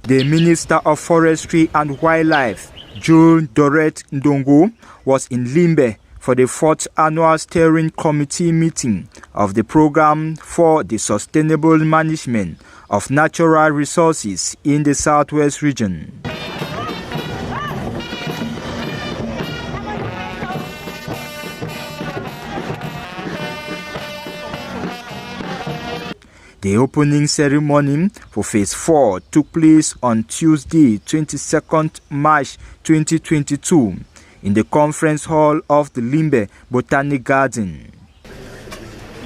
The Minister of Forestry and Wildlife, John Dorette Ndongo, was in Limbe for the 4th annual steering committee meeting of the program for the sustainable management of natural resources in the Southwest region. The opening ceremony for Phase 4 took place on Tuesday, 22nd March 2022 in the conference hall of the Limbe Botanic Garden.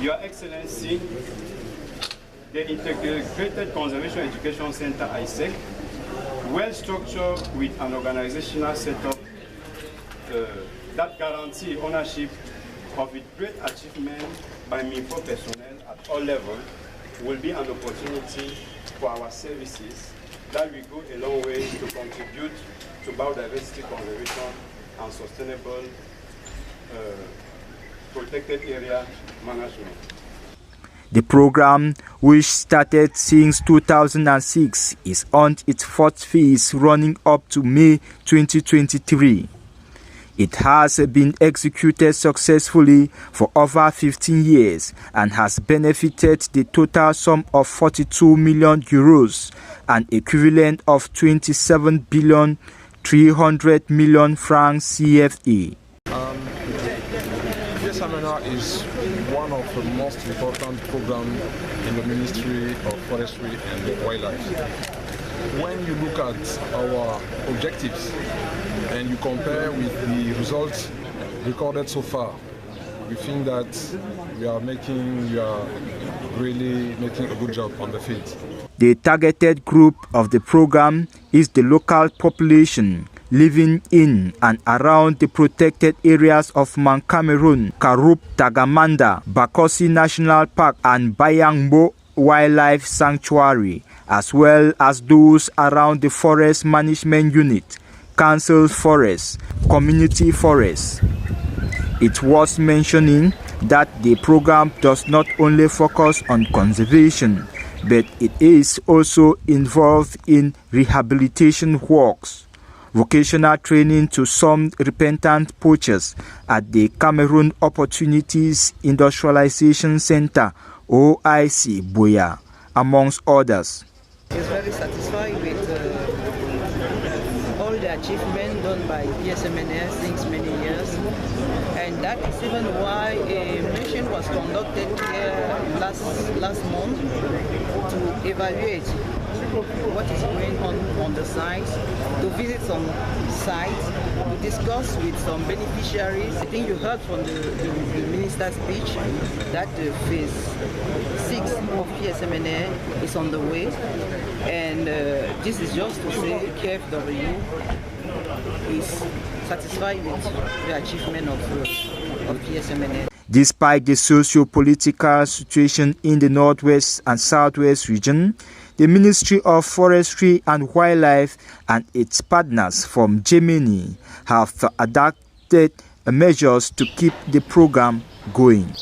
Your Excellency, the Integrated Conservation Education Center, ISEC, well structured with an organizational setup that guarantees ownership of its great achievement by MIFO personnel at all levels, will be an opportunity for our services that will go a long way to contribute to biodiversity conservation and sustainable protected area management. The program, which started since 2006, is on its 4th phase running up to May 2023. It has been executed successfully for over 15 years and has benefited the total sum of 42 million euros, an equivalent of 27 billion 300 million francs CFA. This seminar is one of the most important programs in the Ministry of Forestry and Wildlife. When you look at our objectives and you compare with the results recorded so far, we think that we are really making a good job on the field. The targeted group of the program is the local population living in and around the protected areas of Mount Cameroon, Karup, Tagamanda, Bakosi National Park and Bayangbo Wildlife Sanctuary, as well as those around the Forest Management Unit, Council Forests, Community Forests. It was mentioning that the program does not only focus on conservation, but it is also involved in rehabilitation works, vocational training to some repentant poachers at the Cameroon Opportunities Industrialization Center, OIC Boya, amongst others. Is very satisfied with all the achievement done by PSMNS since many years, and that is even why a mission was conducted here last month to evaluate what is going on the sites, to visit some sites, to discuss with some beneficiaries. I think you heard from the minister's speech that the Phase 6 of PSMNA is on the way, and this is just to say KFW is satisfied with the achievement of PSMNA. Despite the socio-political situation in the Northwest and Southwest region, the Ministry of Forestry and Wildlife and its partners from Germany have adopted measures to keep the program going.